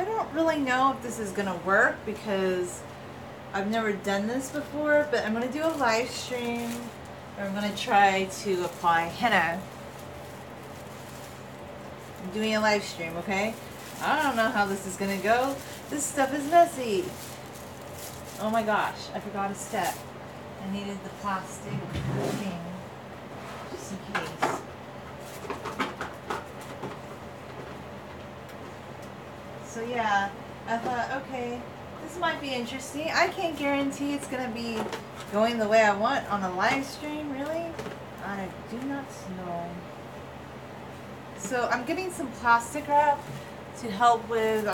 I don't really know if this is gonna work because I've never done this before, but I'm gonna do a live stream where I'm gonna try to apply henna. I'm doing a live stream, okay? I don't know how this is gonna go. This stuff is messy. Oh my gosh, I forgot a step. I needed the plastic thing, just in case. So yeah, I thought, okay, this might be interesting. I can't guarantee it's gonna be going the way I want on a live stream, really. I do not know. So I'm getting some plastic wrap to help with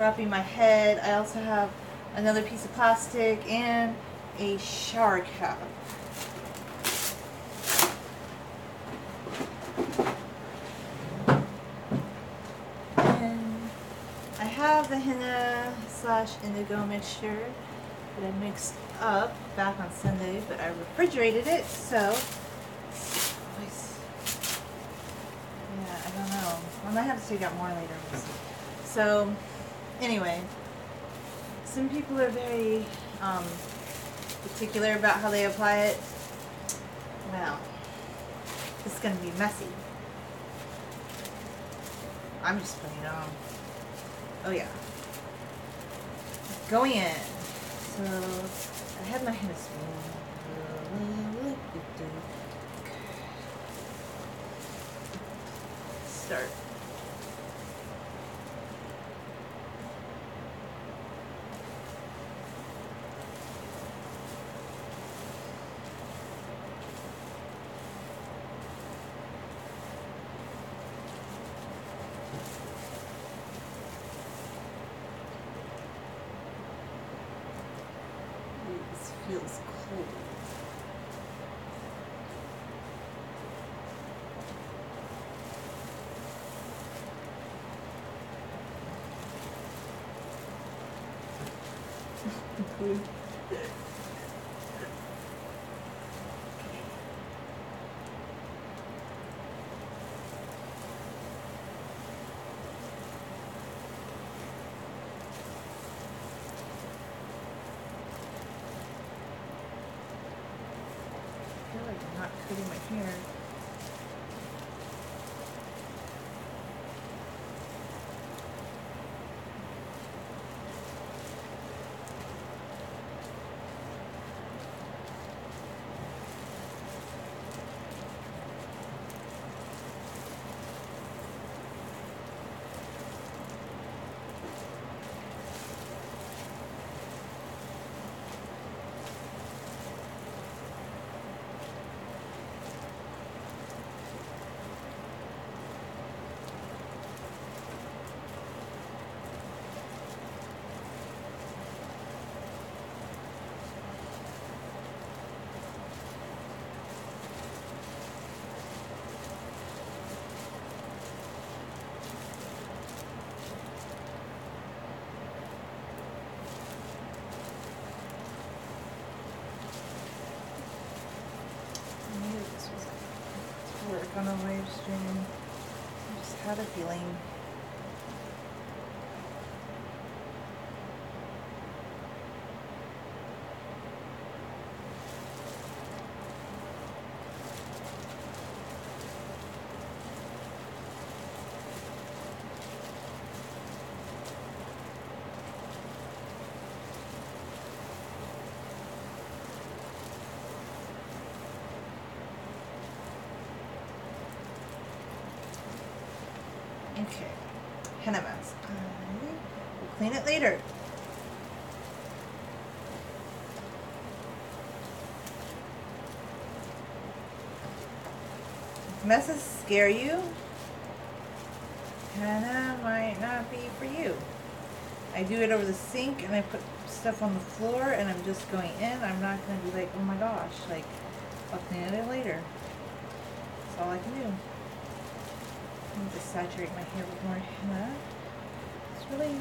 wrapping my head. I also have another piece of plastic and a shower cap. And I have the henna/indigo mixture that I mixed up back on Sunday, but I refrigerated it, so yeah, I don't know. I might have to take out more later. So anyway, some people are very particular about how they apply it. Well, it's going to be messy. I'm just putting it on. Oh yeah. Going in. So I had my henna spoon. Start. This feels cold. I feel like I'm not cutting my hair. Work on a live stream. I just had a feeling. Okay, henna mask. We'll clean it later. If messes scare you, henna might not be for you. I do it over the sink and I put stuff on the floor and I'm just going in. I'm not going to be like, oh my gosh, like, I'll clean it later. That's all I can do. Let me just saturate my hair with more henna. It's really, you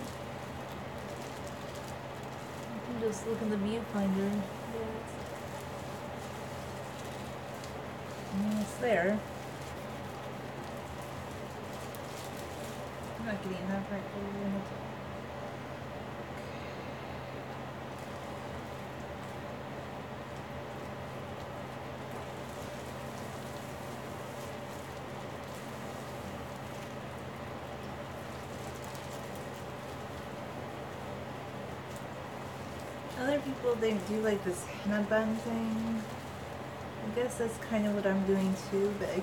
can just look in the viewfinder. And it's there. not getting enough right over in the top. Other people, they do like this henna bun thing. I guess that's kind of what I'm doing too, but I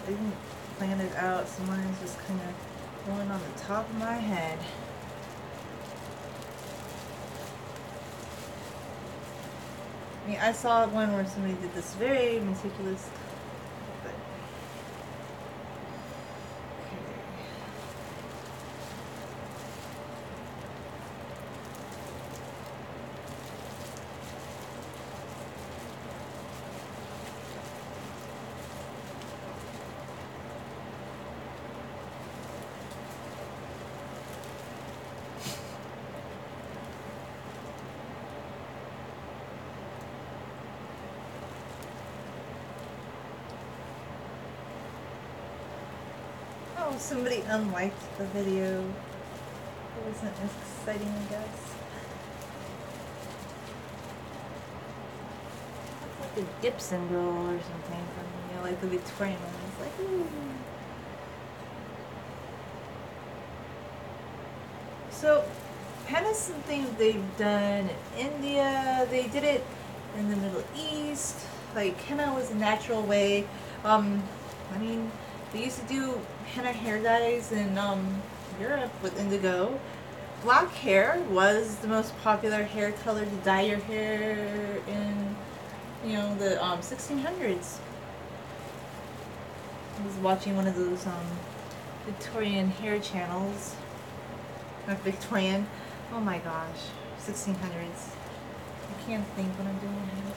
didn't plan it out, so mine's just kind of going on the top of my head. I mean, I saw one where somebody did this very meticulous, but oh, somebody unliked the video. It wasn't as exciting, I guess. It's like a Gibson girl or something from, you know, like the Victorian one. It's like, ooh. So, henna's something they've done in India. They did it in the Middle East. Like, henna was a natural way. I mean, they used to do henna hair dyes in Europe with indigo. Black hair was the most popular hair color to dye your hair in, you know, the 1600s. I was watching one of those Victorian hair channels. Not Victorian. Oh my gosh, 1600s. I can't think what I'm doing here.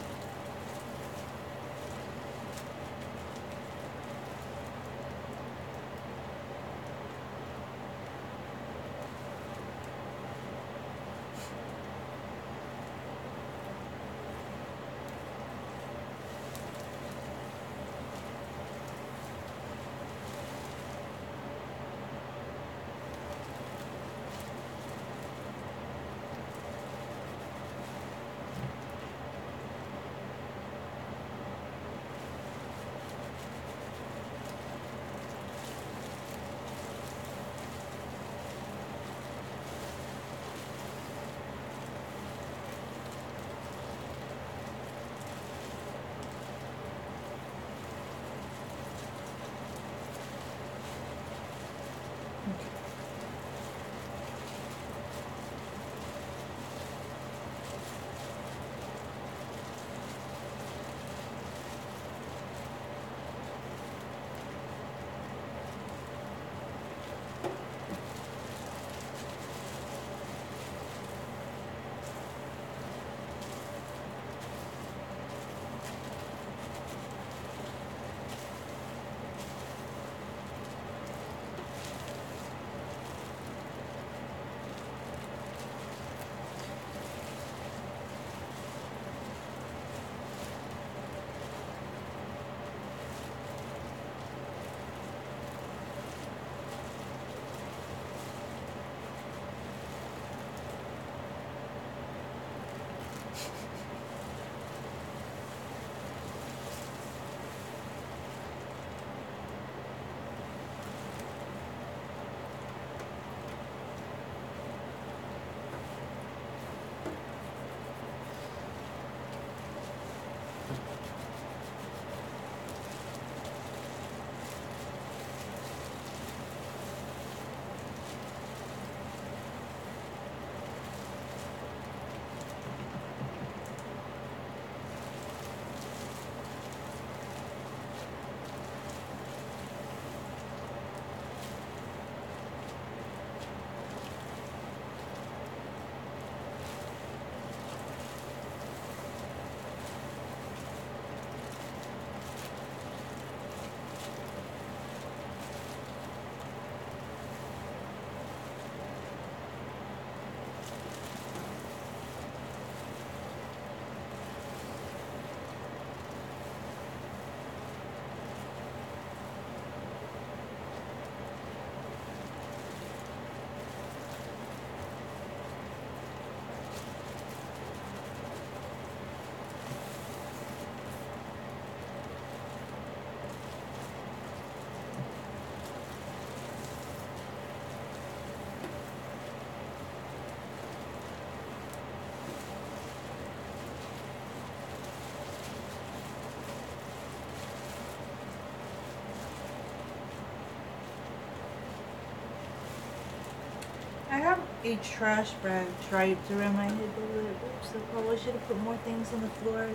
I have a trash bag draped around my head. Oops, I probably should have put more things on the floor.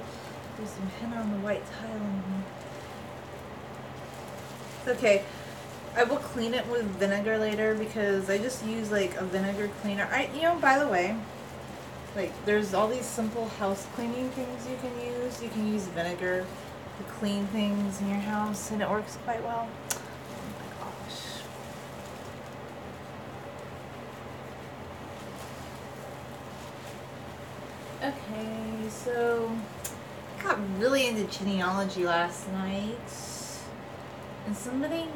There's some henna on the white tile in here. It's okay. I will clean it with vinegar later because I just use like a vinegar cleaner. You know, by the way, like there's all these simple house cleaning things you can use. You can use vinegar to clean things in your house and it works quite well. Oh my gosh. Okay, so I got really into genealogy last night and somebody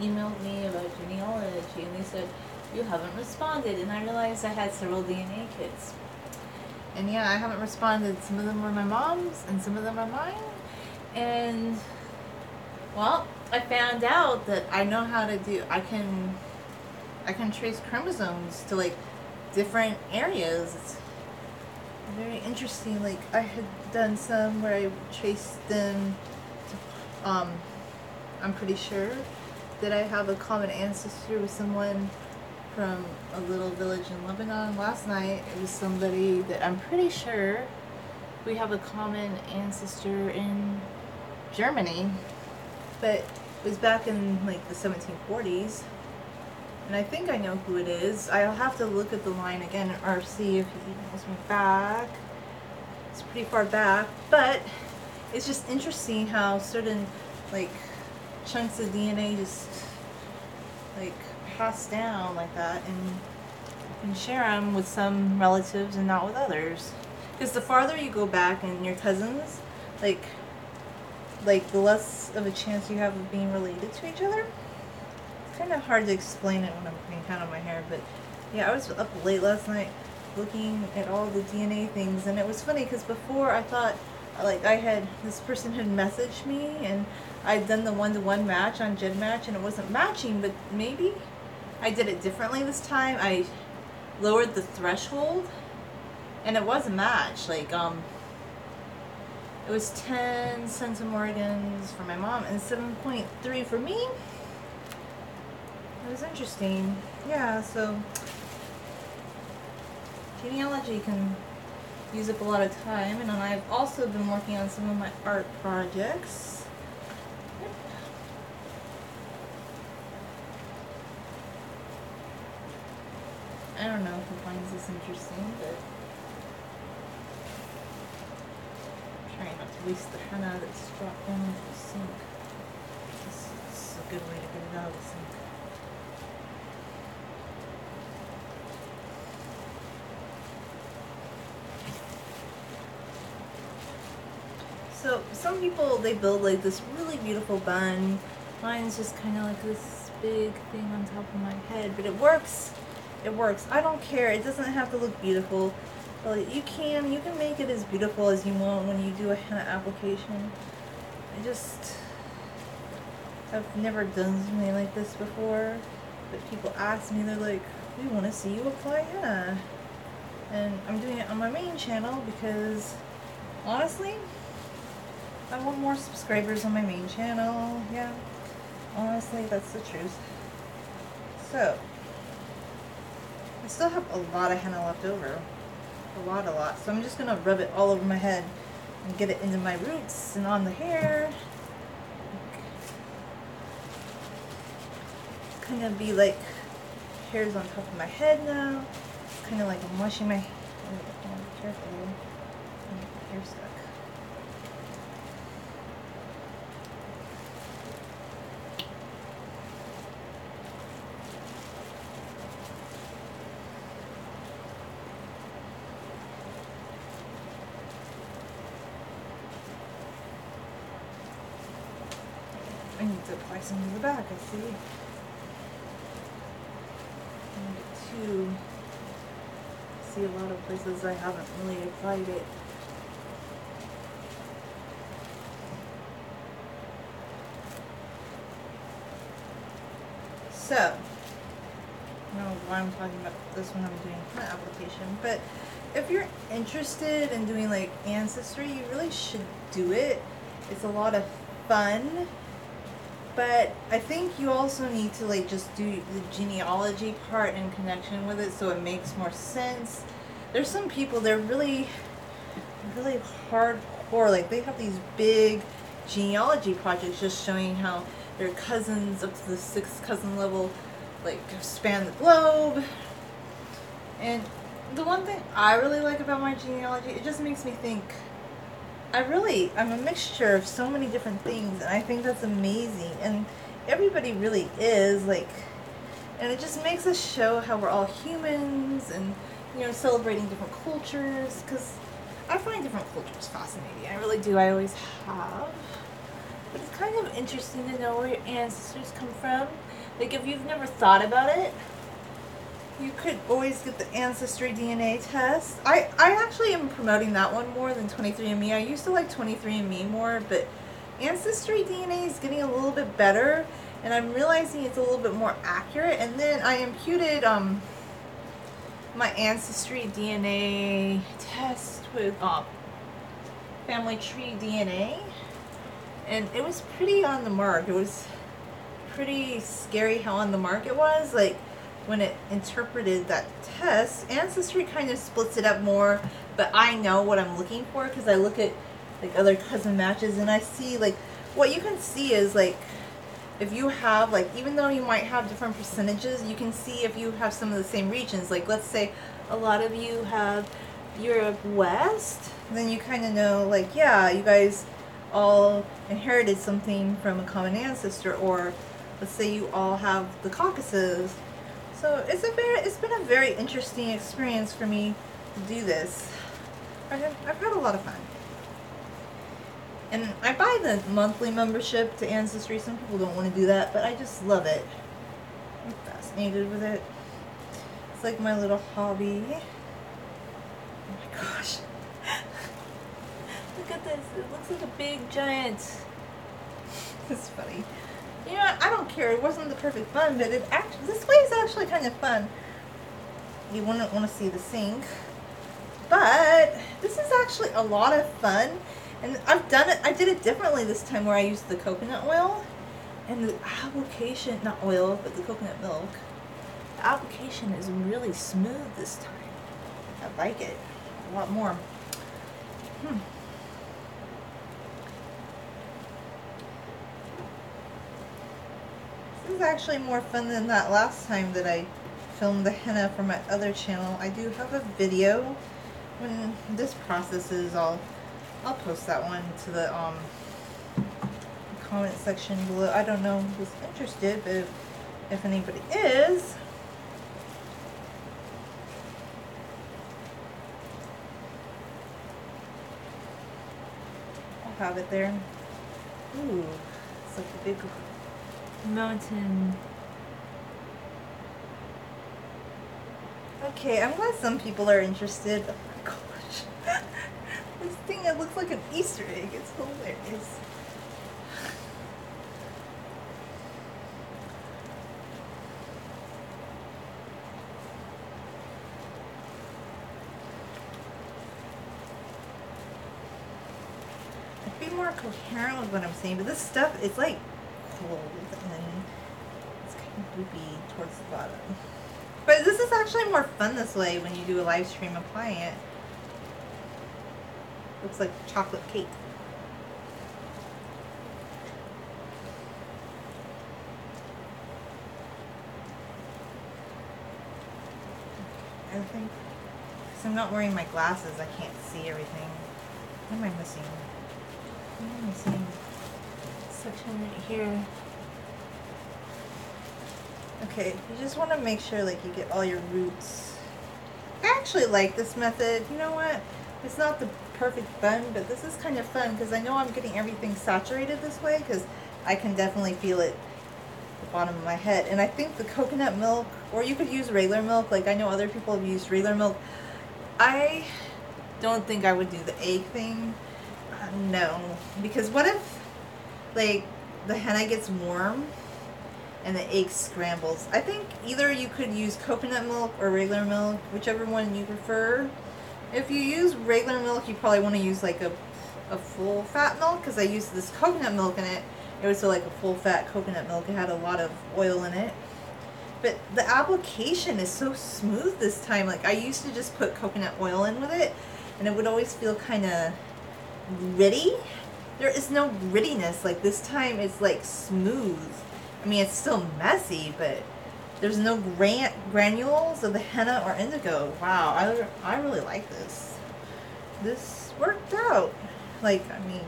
emailed me about genealogy and they said, you haven't responded, and I realized I had several DNA kits. And yeah, I haven't responded. Some of them were my mom's and some of them are mine. And well, I found out that I know how to do, I can trace chromosomes to like different areas. It's very interesting. Like I had done some where I traced them to, I'm pretty sure that I have a common ancestor with someone from a little village in Lebanon. Last night it was somebody that I'm pretty sure we have a common ancestor in Germany, but it was back in like the 1740s, and I think I know who it is. I'll have to look at the line again or see if he emails me back. It's pretty far back, but it's just interesting how certain like chunks of DNA just like pass down like that, and you can share them with some relatives and not with others. Because the farther you go back in your cousins, like the less of a chance you have of being related to each other. It's kind of hard to explain it when I'm putting hand on my hair, but yeah, I was up late last night looking at all the DNA things, and it was funny because before I thought like this person had messaged me and I'd done the one-to-one match on GenMatch and it wasn't matching, but maybe I did it differently this time. I lowered the threshold and it was a match. Like it was 10 centimorgans for my mom and 7.3 for me. It was interesting. Yeah, so genealogy can use up a lot of time, and I've also been working on some of my art projects. I don't know who finds this interesting, but I'm trying not to waste the henna that's dropped down into the sink. This is a good way to get it out of the sink. So some people, they build like this really beautiful bun. Mine's just kind of like this big thing on top of my head, but it works. It works. I don't care. It doesn't have to look beautiful. But you can make it as beautiful as you want when you do a henna application. I've never done something like this before, but people ask me, they're like, we want to see you apply henna. And I'm doing it on my main channel because honestly, I want more subscribers on my main channel. Yeah, honestly, that's the truth. So, I still have a lot of henna left over. A lot. So I'm just going to rub it all over my head and get it into my roots and on the hair. It's kind of be like hairs on top of my head now. It's kind of like I'm washing my hair. Be careful. Hair stuck. I need to apply some to the back, I see. I see a lot of places I haven't really applied it. So, I don't know why I'm talking about this when I'm doing henna application, but if you're interested in doing like ancestry, you really should do it. It's a lot of fun. But I think you also need to like just do the genealogy part in connection with it so it makes more sense. There's some people, they're really, really hardcore. Like they have these big genealogy projects just showing how their cousins up to the 6th cousin level like span the globe. And the one thing I really like about my genealogy, it just makes me think I'm a mixture of so many different things, and I think that's amazing. And everybody really is, like, and it just makes us show how we're all humans and, you know, celebrating different cultures, because I find different cultures fascinating. I really do. I always have. But it's kind of interesting to know where your ancestors come from. Like, if you've never thought about it, you could always get the Ancestry DNA test. I actually am promoting that one more than 23andMe. I used to like 23andMe more, but Ancestry DNA is getting a little bit better, and I'm realizing it's a little bit more accurate. And then I imputed my Ancestry DNA test with Family Tree DNA, and it was pretty on the mark. It was pretty scary how on the mark it was. Like, when it interpreted that test, Ancestry kind of splits it up more, but I know what I'm looking for because I look at like other cousin matches, and I see like what you can see is like if you have like, even though you might have different percentages, you can see if you have some of the same regions. Like let's say a lot of you have Europe West, then you kind of know like, yeah, you guys all inherited something from a common ancestor. Or let's say you all have the Caucasus. So it's been a very interesting experience for me to do this. I've had a lot of fun. And I buy the monthly membership to Ancestry. Some people don't want to do that, but I just love it. I'm fascinated with it. It's like my little hobby. Oh my gosh. Look at this. It looks like a big giant. It's funny. You know, I don't care. It wasn't the perfect fun, but this way is actually kind of fun. You wouldn't want to see the sink, but this is actually a lot of fun. And I've done it. I did it differently this time, where I used the coconut oil and the application, not oil, but the coconut milk. The application is really smooth this time. I like it a lot more. This is actually more fun than that last time that I filmed the henna for my other channel. I do have a video. When this processes, I'll post that one to the comment section below. I don't know who's interested, but if anybody is, I'll have it there. Ooh, it's like a big mountain. Okay, I'm glad some people are interested. Oh my gosh. This thing, it looks like an Easter egg. It's hilarious. I'd be more coherent with what I'm saying, but this stuff, it's like cold and it's kind of droopy towards the bottom. But this is actually more fun this way when you do a live stream applying it. Looks like chocolate cake. I think, because I'm not wearing my glasses, I can't see everything. What am I missing? What am I missing? Section right here. Okay, you just want to make sure like you get all your roots. I actually like this method. You know what? It's not the perfect bun, but this is kind of fun because I know I'm getting everything saturated this way, because I can definitely feel it at the bottom of my head. And I think the coconut milk, or you could use regular milk, like I know other people have used regular milk. I don't think I would do the egg thing. No, because what if like the henna gets warm and the egg scrambles? I think either you could use coconut milk or regular milk, whichever one you prefer. If you use regular milk, you probably want to use like a full fat milk, because I use this coconut milk in it, It was like a full fat coconut milk. It had a lot of oil in it. But the application is so smooth this time. Like I used to just put coconut oil in with it and it would always feel kind of gritty. There is no grittiness. Like this time it's like smooth. I mean, it's still messy, but there's no granules of the henna or indigo. Wow, I really like this. This worked out. Like, I mean,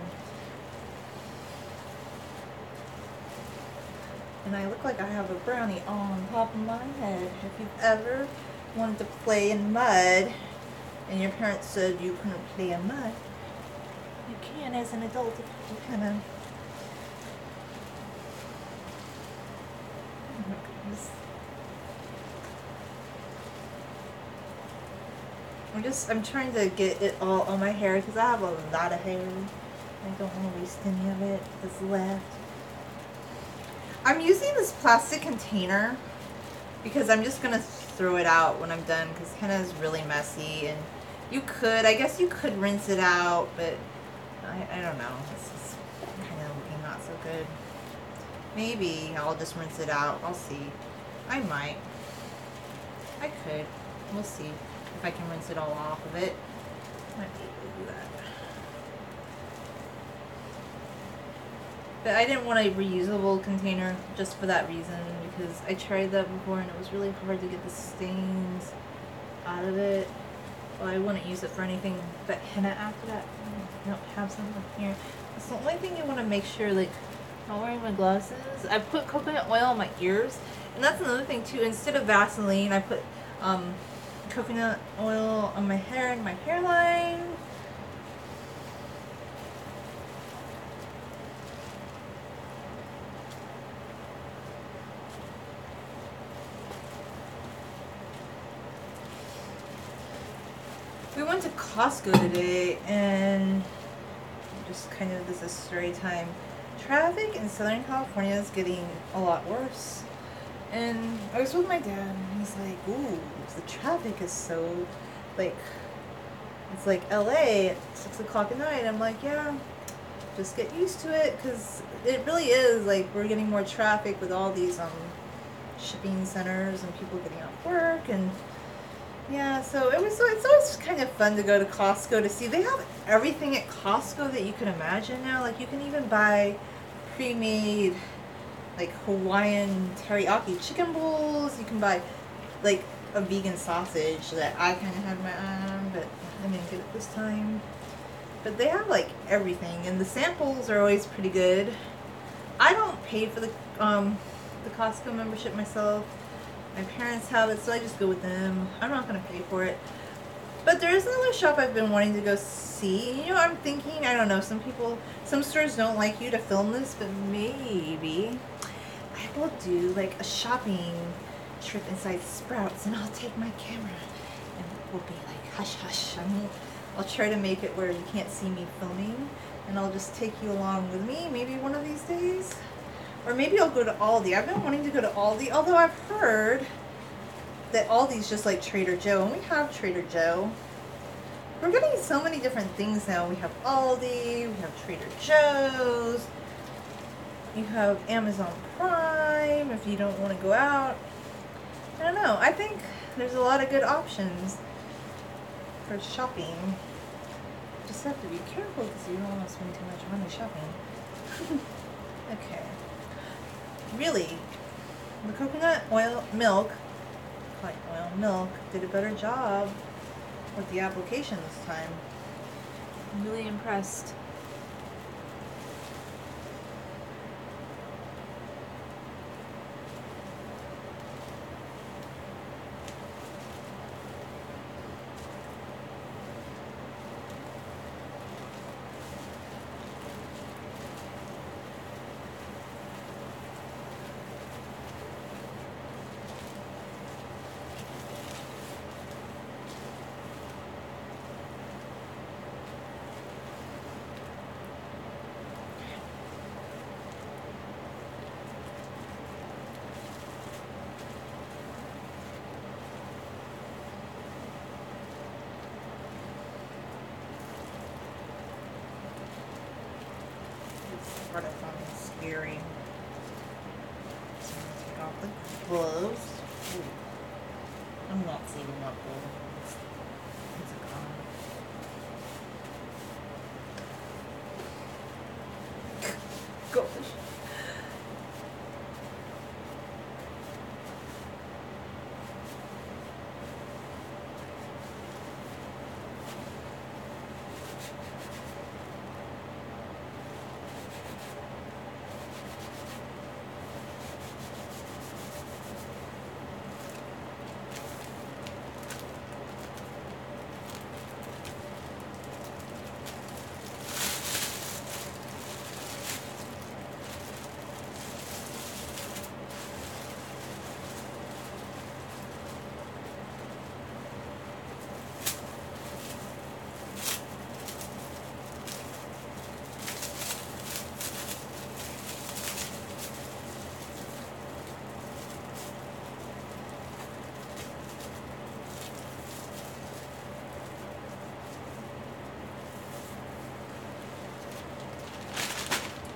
and I look like I have a brownie on top of my head. If you've ever wanted to play in mud and your parents said you couldn't play in mud, you can as an adult if you kind of. Oh my goodness. I'm trying to get it all on my hair because I have a lot of hair. I don't want to waste any of it that's left. I'm using this plastic container because I'm just going to throw it out when I'm done because henna is really messy and I guess you could rinse it out, but I don't know. This is kind of looking not so good. Maybe I'll just rinse it out. I'll see. I might. I could. We'll see if I can rinse it all off of it. Might be able to do that. But I didn't want a reusable container just for that reason because I tried that before and it was really hard to get the stains out of it. Well, I wouldn't use it for anything but henna after that. I don't have some here. That's the only thing you want to make sure, like, I'm not wearing my glasses. I put coconut oil on my ears. And that's another thing too. Instead of Vaseline, I put coconut oil on my hair and my hairline. We went to Costco today and just kind of this is story time. Traffic in Southern California is getting a lot worse. And I was with my dad and he's like, ooh, the traffic is so, like, it's like LA at 6 o'clock at night. I'm like, yeah, just get used to it because it really is like we're getting more traffic with all these shipping centers and people getting off work and yeah, so it's always kind of fun to go to Costco to see. They have everything at Costco that you can imagine now. Like you can even buy pre-made like Hawaiian teriyaki chicken bowls. You can buy like a vegan sausage that I kind of had in my arm, but I didn't get it this time. But they have like everything, and the samples are always pretty good. I don't pay for the Costco membership myself. My parents have it, so I just go with them. I'm not going to pay for it. But there is another shop I've been wanting to go see. You know, I'm thinking, I don't know, some stores don't like you to film this, but maybe I will do like a shopping trip inside Sprouts, and I'll take my camera, and we'll be like hush hush. I'll try to make it where you can't see me filming, and I'll just take you along with me, maybe one of these days. Or maybe I'll go to Aldi. I've been wanting to go to Aldi, although I've heard that Aldi's just like Trader Joe, and we have Trader Joe. We're getting so many different things now. We have Aldi, we have Trader Joe's, you have Amazon Prime if you don't want to go out. I don't know. I think there's a lot of good options for shopping. Just have to be careful because you don't want to spend too much money shopping. Okay. Really, the coconut oil milk did a better job with the application this time. I'm really impressed. Part of on the earring. So I'm gonna take off the gloves. Ooh. I'm not seeing my gloves. It's a con. Gosh.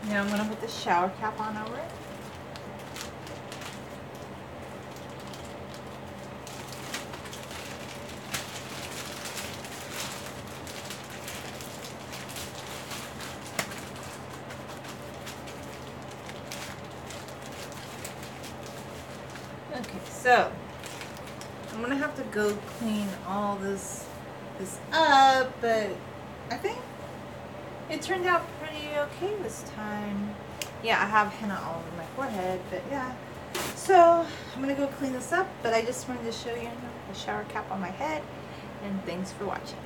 Now I'm going to put the shower cap on over it. Okay, so I'm going to have to go clean all this up, but I think it turned out pretty okay this time. Yeah, I have henna all over my forehead, but yeah. So I'm gonna go clean this up, but I just wanted to show you the shower cap on my head, and thanks for watching.